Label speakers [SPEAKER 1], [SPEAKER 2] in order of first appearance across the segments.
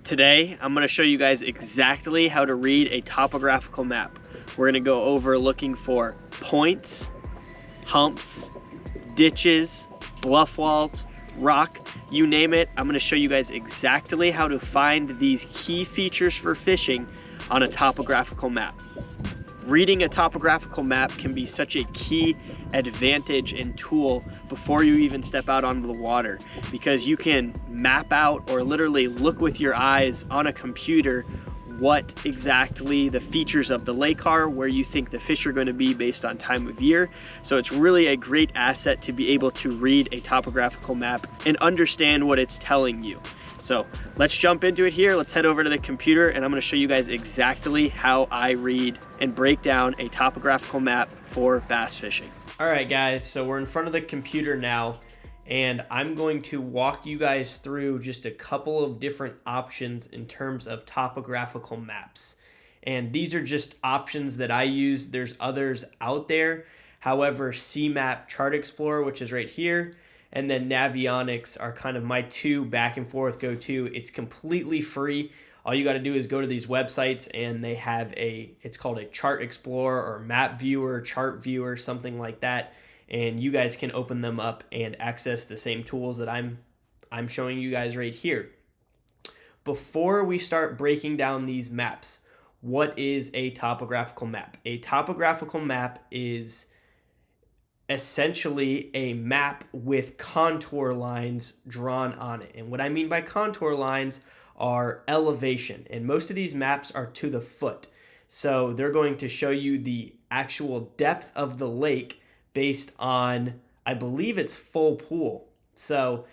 [SPEAKER 1] Today, I'm going to show you guys exactly how to read a topographical map. We're going to go over looking for points, humps, ditches, bluff walls, rock, you name it. I'm going to show you guys exactly how to find these key features for fishing on a topographical map. Reading a topographical map can be such a key advantage and tool before you even step out onto the water, because you can map out or literally look with your eyes on a computer what exactly the features of the lake are, where you think the fish are going to be based on time of year. So it's really a great asset to be able to read a topographical map and understand what it's telling you. So let's jump into it here. Let's head over to the computer and I'm going to show you guys exactly how I read and break down a topographical map for bass fishing. All right, guys, so we're in front of the computer now, and I'm going to walk you guys through just a couple of different options in terms of topographical maps. And these are just options that I use. There's others out there. However, CMap Chart Explorer, which is right here, and then Navionics are kind of my two back and forth go-to. It's completely free. All you got to do is go to these websites and they have it's called a Chart Explorer or Map Viewer, Chart Viewer, something like that. And you guys can open them up and access the same tools that I'm showing you guys right here. Before we start breaking down these maps, what is a topographical map? A topographical map is essentially a map with contour lines drawn on it. And what I mean by contour lines are elevation. And most of these maps are to the foot. So they're going to show you the actual depth of the lake based on, I believe it's full pool. So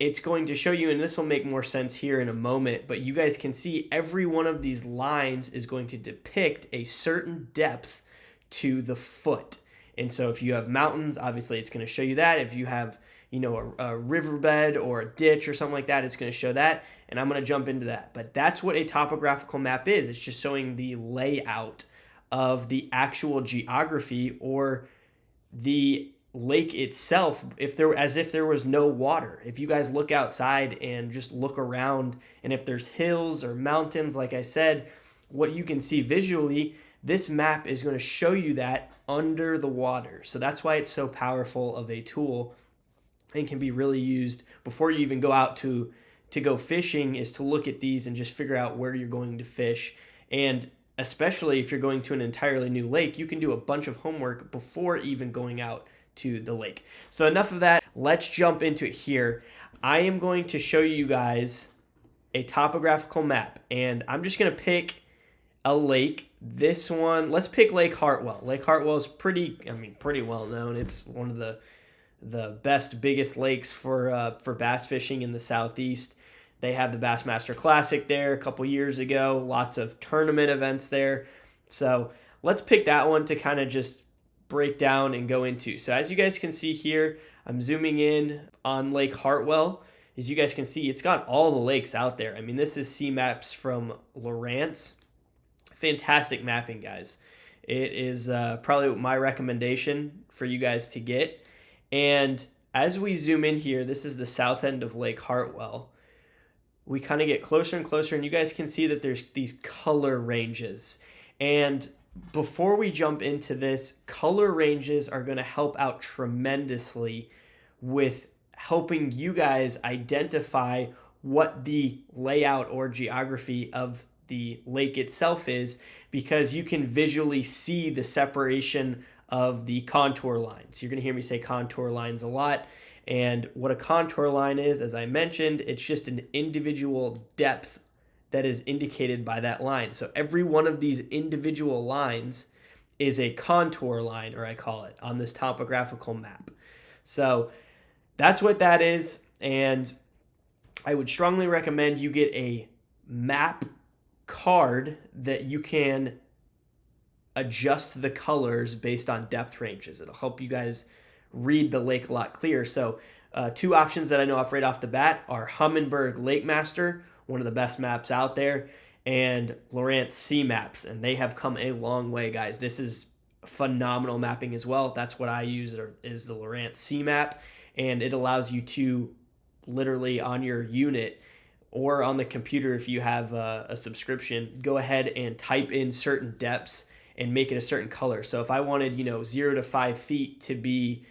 [SPEAKER 1] it's going to show you, and this will make more sense here in a moment, but you guys can see every one of these lines is going to depict a certain depth to the foot. And so if you have mountains, obviously it's going to show you that. If you have, a riverbed or a ditch or something like that, it's going to show that. And I'm going to jump into that. But that's what a topographical map is. It's just showing the layout of the actual geography or the lake itself, as if there was no water. If you guys look outside and just look around, and if there's hills or mountains, like I said, what you can see visually, this map is going to show you that under the water. So that's why it's so powerful of a tool and can be really used before you even go out to go fishing, is to look at these and just figure out where you're going to fish. And especially if you're going to an entirely new lake, you can do a bunch of homework before even going out to the lake. So enough of that. Let's jump into it here. I am going to show you guys a topographical map, and I'm just going to pick a lake. This one, let's pick Lake Hartwell. Lake Hartwell is pretty well known. It's one of the best, biggest lakes for bass fishing in the Southeast. They have the Bassmaster Classic there a couple years ago. Lots of tournament events there. So let's pick that one to kind of just break down and go into. So as you guys can see here, I'm zooming in on Lake Hartwell. As you guys can see, it's got all the lakes out there. I mean, this is CMaps from Lowrance. Fantastic mapping, guys. It is probably my recommendation for you guys to get. And as we zoom in here, this is the south end of Lake Hartwell. We kind of get closer and closer, and you guys can see that there's these color ranges. And before we jump into this, color ranges are going to help out tremendously with helping you guys identify what the layout or geography of the lake itself is, because you can visually see the separation of the contour lines. You're going to hear me say contour lines a lot. And what a contour line is, as I mentioned, it's just an individual depth that is indicated by that line. So every one of these individual lines is a contour line, or I call it, on this topographical map. So that's what that is. And I would strongly recommend you get a map card that you can adjust the colors based on depth ranges. It'll help you guys read the lake a lot clearer. So two options that I know off right off the bat are Humminberg Lake Master, one of the best maps out there, and Lowrance CMaps, and they have come a long way, guys. This is phenomenal mapping as well. That's what I use, is the Lowrance CMap, and it allows you to literally on your unit or on the computer if you have a subscription, go ahead and type in certain depths and make it a certain color. So if I wanted, 0 to 5 feet to be,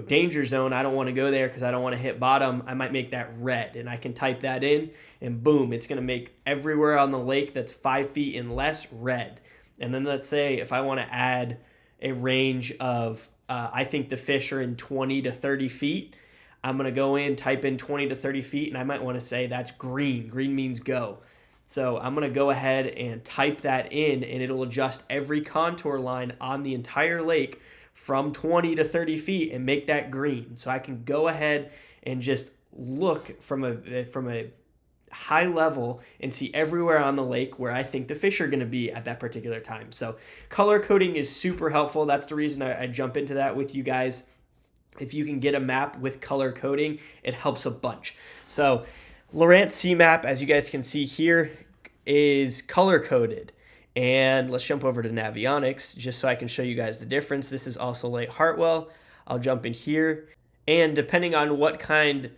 [SPEAKER 1] danger zone, I don't want to go there because I don't want to hit bottom, I might make that red, and I can type that in, and boom, it's going to make everywhere on the lake that's 5 feet and less red. And then let's say if I want to add a range of, I think the fish are in 20 to 30 feet, I'm going to go in, type in 20 to 30 feet, and I might want to say that's green. Green means go. So I'm going to go ahead and type that in, and it'll adjust every contour line on the entire lake from 20 to 30 feet and make that green. So I can go ahead and just look from a high level and see everywhere on the lake where I think the fish are going to be at that particular time. So color coding is super helpful. That's the reason I jump into that with you guys. If you can get a map with color coding, it helps a bunch. So Lowrance Sea Map, as you guys can see here, is color coded. And let's jump over to Navionics just so I can show you guys the difference. This is also Lake Hartwell. I'll jump in here. And depending on what kind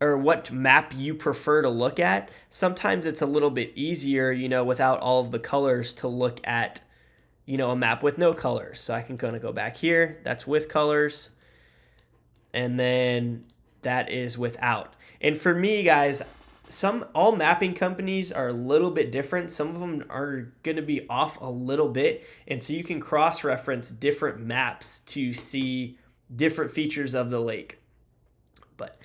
[SPEAKER 1] or what map you prefer to look at, sometimes it's a little bit easier, without all of the colors, to look at, a map with no colors. So I can kind of go back here. That's with colors. And then that is without. And for me, guys, all mapping companies are a little bit different. Some of them are going to be off a little bit, and so you can cross-reference different maps to see different features of the lake. But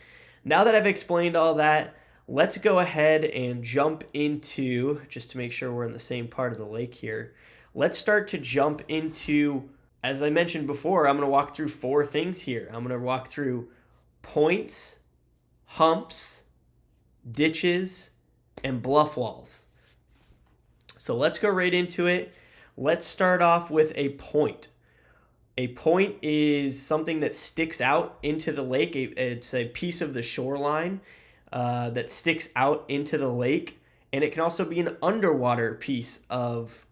[SPEAKER 1] now that I've explained all that, let's go ahead and jump into, just to make sure we're in the same part of the lake here, let's start to jump into, as I mentioned before, I'm going to walk through 4 things here. I'm going to walk through points, humps, ditches, and bluff walls. So let's go right into it. Let's start off with a point. A point is something that sticks out into the lake. It's a piece of the shoreline that sticks out into the lake, and it can also be an underwater piece of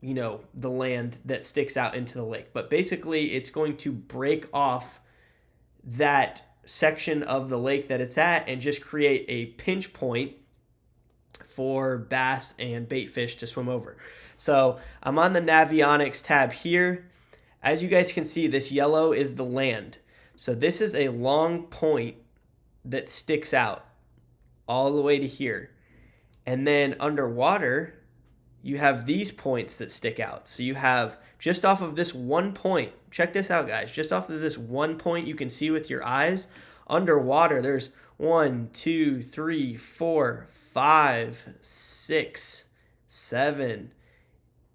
[SPEAKER 1] the land that sticks out into the lake. But basically, it's going to break off that section of the lake that it's at and just create a pinch point for bass and bait fish to swim over. So I'm on the Navionics tab here. As you guys can see, this yellow is the land. So this is a long point that sticks out all the way to here. And then underwater, you have these points that stick out. So you have, just off of this one point, check this out, guys. Just off of this one point you can see with your eyes, underwater, there's 1, 2, 3, 4, 5, 6, 7,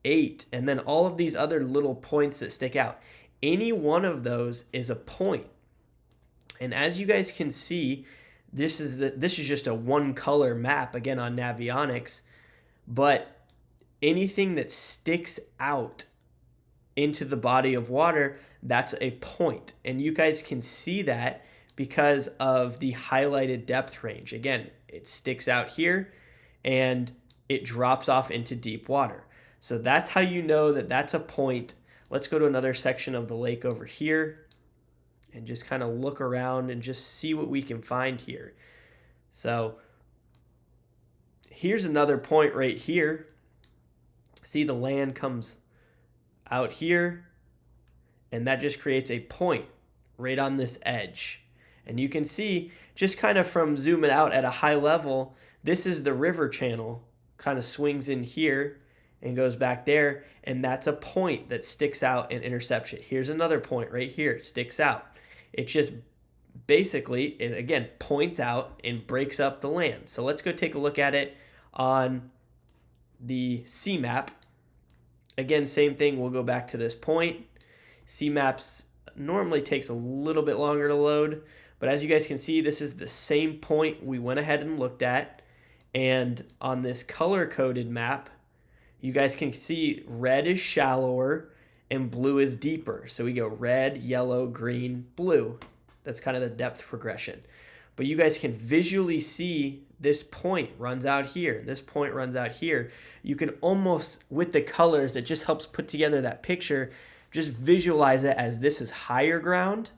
[SPEAKER 1] 8, and then all of these other little points that stick out. Any one of those is a point. And as you guys can see, this is just a one color map, again, on Navionics, but anything that sticks out into the body of water, that's a point. And you guys can see that because of the highlighted depth range. Again, it sticks out here and it drops off into deep water. So that's how you know that that's a point. Let's go to another section of the lake over here and just kind of look around and just see what we can find here. So here's another point right here. See, the land comes out here, and that just creates a point right on this edge. And you can see, just kind of from zooming out at a high level, this is the river channel, kind of swings in here and goes back there, and that's a point that sticks out and intercepts it. Here's another point right here, it sticks out. It just basically, again, points out and breaks up the land. So let's go take a look at it on the sea map. Again, same thing, we'll go back to this point. Sea maps normally takes a little bit longer to load, but as you guys can see, this is the same point we went ahead and looked at. And on this color-coded map, you guys can see red is shallower and blue is deeper. So we go red, yellow, green, blue. That's kind of the depth progression. But you guys can visually see this point runs out here, this point runs out here. You can almost, with the colors, it just helps put together that picture, just visualize it as this is higher ground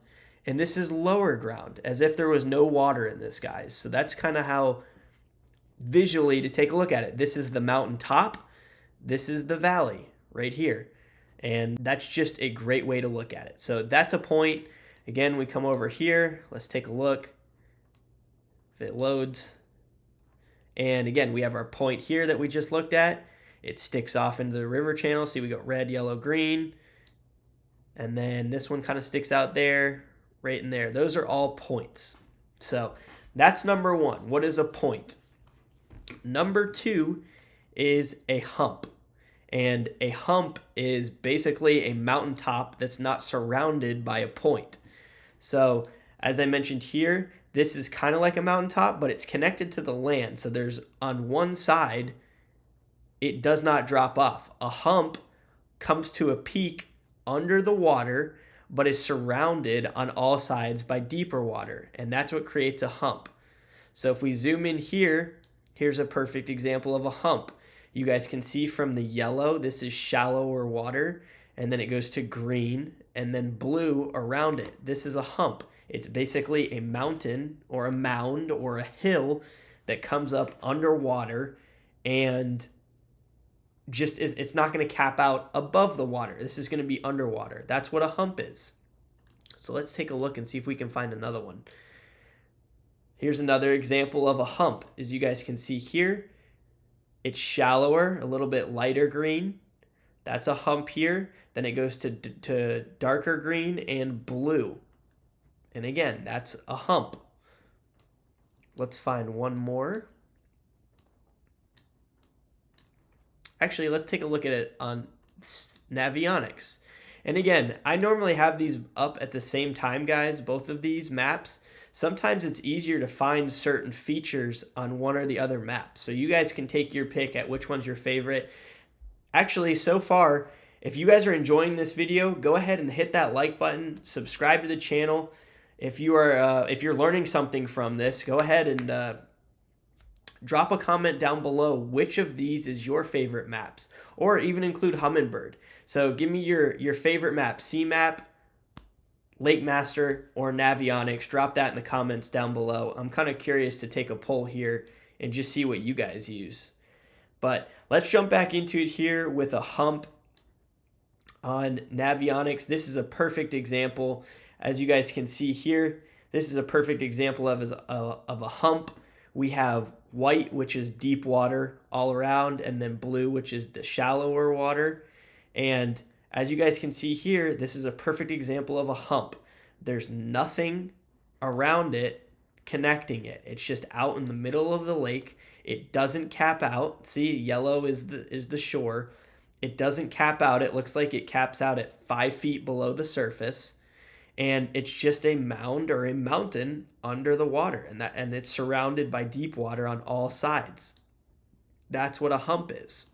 [SPEAKER 1] and this is lower ground, as if there was no water in this, guys. So that's kind of how visually to take a look at it. This is the mountain top. This is the valley right here. And that's just a great way to look at it. So that's a point. Again, we come over here. Let's take a look if it loads. And again, we have our point here that we just looked at. It sticks off into the river channel. See, we got red, yellow, green. And then this one kind of sticks out there, right in there. Those are all points. So that's number one. What is a point? Number two is a hump. And a hump is basically a mountaintop that's not surrounded by a point. So as I mentioned here, this is kind of like a mountaintop, but it's connected to the land. So there's on one side, it does not drop off. A hump comes to a peak under the water, but is surrounded on all sides by deeper water. And that's what creates a hump. So if we zoom in here, here's a perfect example of a hump. You guys can see from the yellow, this is shallower water, and then it goes to green, and then blue around it. This is a hump. It's basically a mountain or a mound or a hill that comes up underwater and just is, it's not going to cap out above the water. This is going to be underwater. That's what a hump is. So let's take a look and see if we can find another one. Here's another example of a hump. As you guys can see here, it's shallower, a little bit lighter green. That's a hump here. Then it goes to darker green and blue. And again, that's a hump. Let's find one more. Actually, let's take a look at it on Navionics. And again, I normally have these up at the same time, guys, both of these maps. Sometimes it's easier to find certain features on one or the other map. So you guys can take your pick at which one's your favorite. Actually, so far, if you guys are enjoying this video, go ahead and hit that like button, subscribe to the channel. If you're learning something from this, go ahead and drop a comment down below which of these is your favorite maps, or even include Hummingbird. So give me your favorite map, CMAP, Lake Master, or Navionics. Drop that in the comments down below. I'm kind of curious to take a poll here and just see what you guys use. But let's jump back into it here with a hump on Navionics. This is a perfect example. As you guys can see here, this is a perfect example of a hump. We have white, which is deep water all around, and then blue, which is the shallower water. And as you guys can see here, this is a perfect example of a hump. There's nothing around it connecting it. It's just out in the middle of the lake. It doesn't cap out. See, yellow is the shore. It doesn't cap out. It looks like it caps out at 5 feet below the surface. And it's just a mound or a mountain under the water, and it's surrounded by deep water on all sides. That's what a hump is.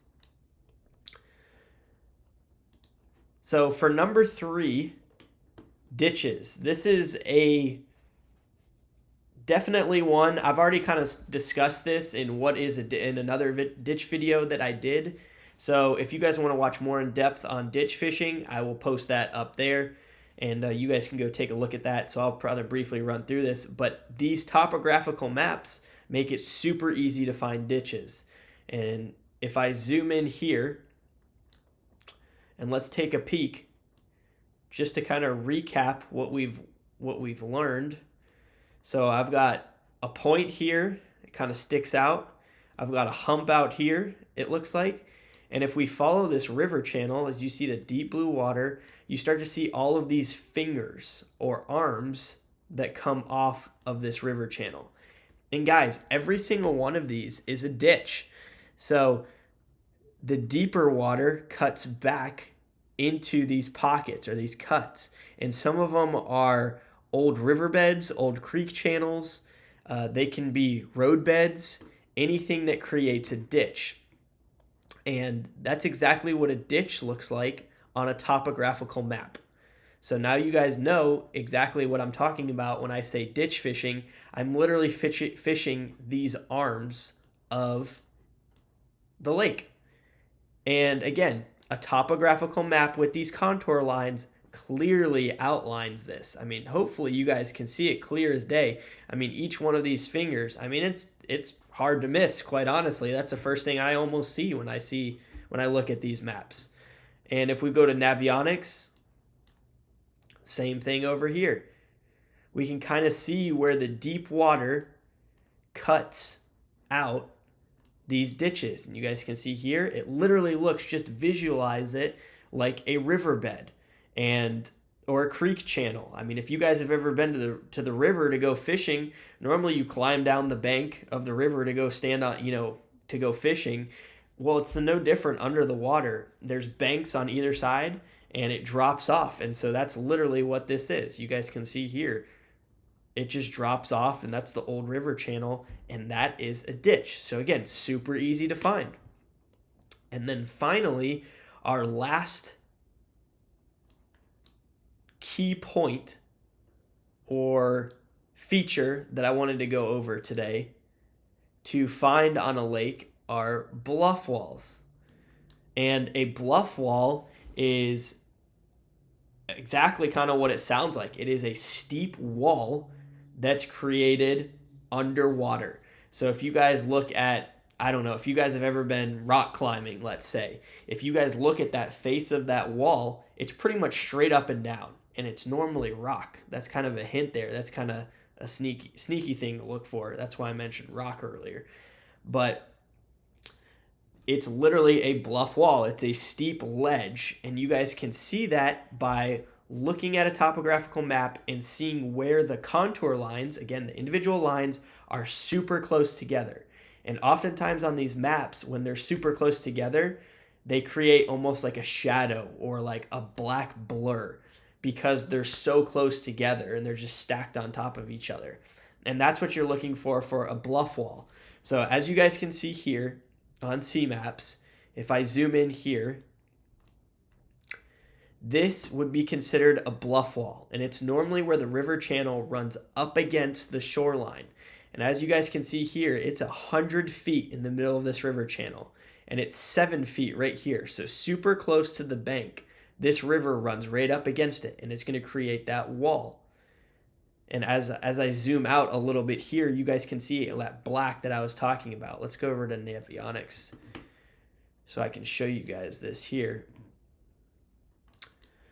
[SPEAKER 1] So for number 3, ditches. This is definitely one. I've already kind of discussed this in in another ditch video that I did. So if you guys want to watch more in depth on ditch fishing, I will post that up there. And you guys can go take a look at that. So I'll probably briefly run through this. But these topographical maps make it super easy to find ditches. And if I zoom in here, and let's take a peek, just to kind of recap what we've learned. So I've got a point here. It kind of sticks out. I've got a hump out here, it looks like. And if we follow this river channel, as you see the deep blue water, you start to see all of these fingers or arms that come off of this river channel. And guys, every single one of these is a ditch. So the deeper water cuts back into these pockets or these cuts. And some of them are old riverbeds, old creek channels. They can be roadbeds, anything that creates a ditch. And that's exactly what a ditch looks like on a topographical map. So now you guys know exactly what I'm talking about when I say ditch fishing. I'm literally fishing these arms of the lake. And again, a topographical map with these contour lines clearly outlines this. I mean, hopefully you guys can see it clear as day. I mean, each one of these fingers, I mean, it's hard to miss, quite honestly. That's the first thing I almost see when I look at these maps. And if we go to Navionics, same thing over here. We can kind of see where the deep water cuts out these ditches. And you guys can see here, it literally looks, just visualize it like a riverbed and or a creek channel. I mean, if you guys have ever been to the river to go fishing, normally you climb down the bank of the river to go stand on, to go fishing. Well, it's no different under the water. There's banks on either side and it drops off. And so that's literally what this is. You guys can see here, it just drops off, and that's the old river channel, and that is a ditch. So again, super easy to find. And then finally, our last key point or feature that I wanted to go over today to find on a lake are bluff walls. And a bluff wall is exactly kind of what it sounds like. It is a steep wall that's created underwater. So if you guys look at, I don't know, if you guys have ever been rock climbing, let's say, if you guys look at that face of that wall, it's pretty much straight up and down, and it's normally rock. That's kind of a hint there. That's kind of a sneaky thing to look for. That's why I mentioned rock earlier. But it's literally a bluff wall. It's a steep ledge, and you guys can see that by looking at a topographical map and seeing where the contour lines, again, the individual lines, are super close together. And oftentimes on these maps, when they're super close together, they create almost like a shadow or like a black blur because they're so close together and they're just stacked on top of each other. And that's what you're looking for a bluff wall. So as you guys can see here on sea maps, if I zoom in here, this would be considered a bluff wall, and it's normally where the river channel runs up against the shoreline. And as you guys can see here, it's 100 feet in the middle of this river channel, and it's 7 feet right here. So super close to the bank, this river runs right up against it, and it's going to create that wall. And as I zoom out a little bit here, you guys can see that black that I was talking about. Let's go over to Navionics so I can show you guys this here.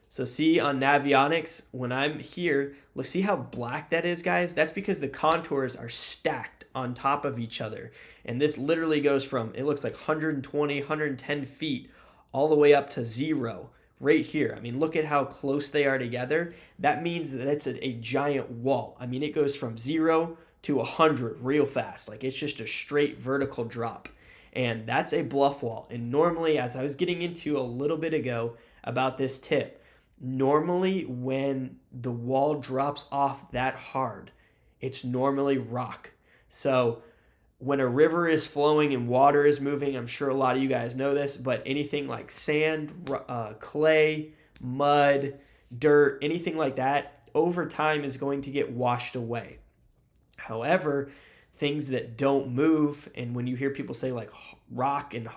[SPEAKER 1] So see on Navionics, when I'm here, look, see how black that is, guys? That's because the contours are stacked on top of each other. And this literally goes from, it looks like 120, 110 feet all the way up to 0 right here. I mean, look at how close they are together. That means that it's a giant wall. I mean, it goes from 0 to 100 real fast. Like, it's just a straight vertical drop. And that's a bluff wall. And normally, as I was getting into a little bit ago about this tip, normally when the wall drops off that hard, it's normally rock. So when a river is flowing and water is moving, I'm sure a lot of you guys know this, but anything like sand, clay, mud, dirt, anything like that, over time is going to get washed away. However, things that don't move, and when you hear people say like rock and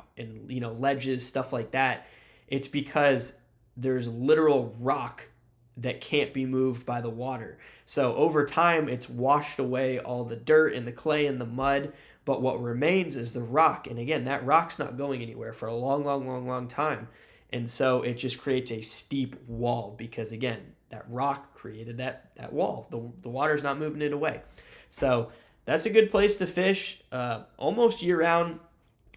[SPEAKER 1] ledges, stuff like that, it's because there's literal rock that can't be moved by the water. So over time, it's washed away all the dirt and the clay and the mud, but what remains is the rock. And again, that rock's not going anywhere for a long time. And so it just creates a steep wall because, again, that rock created that wall. The water's not moving it away. So that's a good place to fish almost year-round.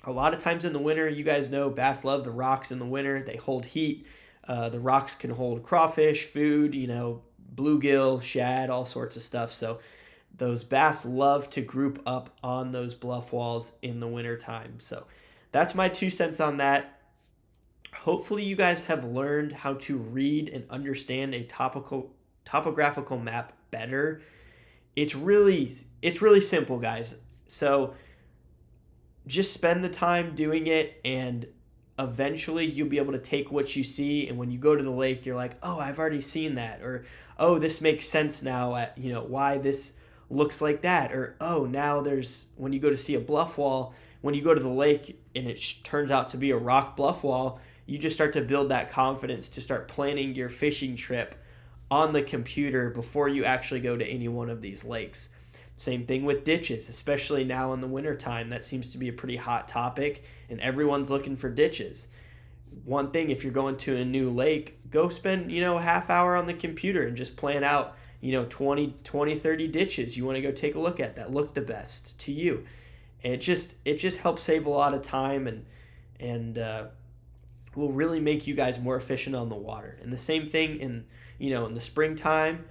[SPEAKER 1] A lot of times in the winter, you guys know bass love the rocks in the winter. They hold heat. The rocks can hold crawfish, food, bluegill, shad, all sorts of stuff. So those bass love to group up on those bluff walls in the wintertime. So that's my 2 cents on that. Hopefully you guys have learned how to read and understand a topographical map better. It's really simple, guys. So just spend the time doing it, and eventually you'll be able to take what you see, and when you go to the lake, you're like, oh, I've already seen that, or oh, this makes sense now at why this looks like that, or oh, now when you go to see a bluff wall, when you go to the lake and it turns out to be a rock bluff wall, you just start to build that confidence to start planning your fishing trip on the computer before you actually go to any one of these lakes. Same thing with ditches, especially now in the wintertime. That seems to be a pretty hot topic, and everyone's looking for ditches. One thing, if you're going to a new lake, go spend, a half hour on the computer and just plan out, 30 ditches you want to go take a look at that look the best to you. And it just helps save a lot of time, and will really make you guys more efficient on the water. And the same thing in the springtime,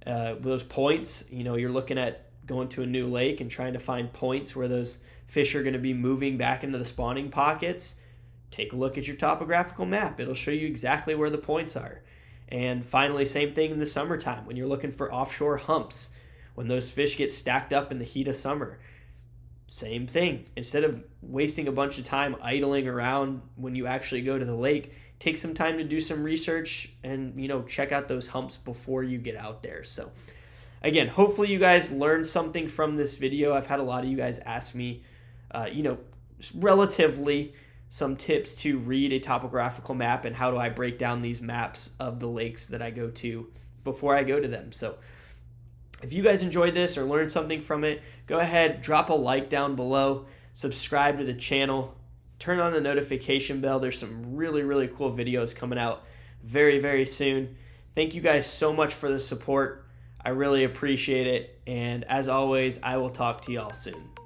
[SPEAKER 1] those points, you're looking at going to a new lake and trying to find points where those fish are going to be moving back into the spawning pockets. Take a look at your topographical map. It'll show you exactly where the points are. And finally, same thing in the summertime when you're looking for offshore humps, when those fish get stacked up in the heat of summer. Same thing. Instead of wasting a bunch of time idling around when you actually go to the lake, take some time to do some research and, check out those humps before you get out there. So again, hopefully you guys learned something from this video. I've had a lot of you guys ask me, relatively some tips to read a topographical map and how do I break down these maps of the lakes that I go to before I go to them. So if you guys enjoyed this or learned something from it, go ahead, drop a like down below, subscribe to the channel, turn on the notification bell. There's some really, really cool videos coming out very, very soon. Thank you guys so much for the support. I really appreciate it. And as always, I will talk to y'all soon.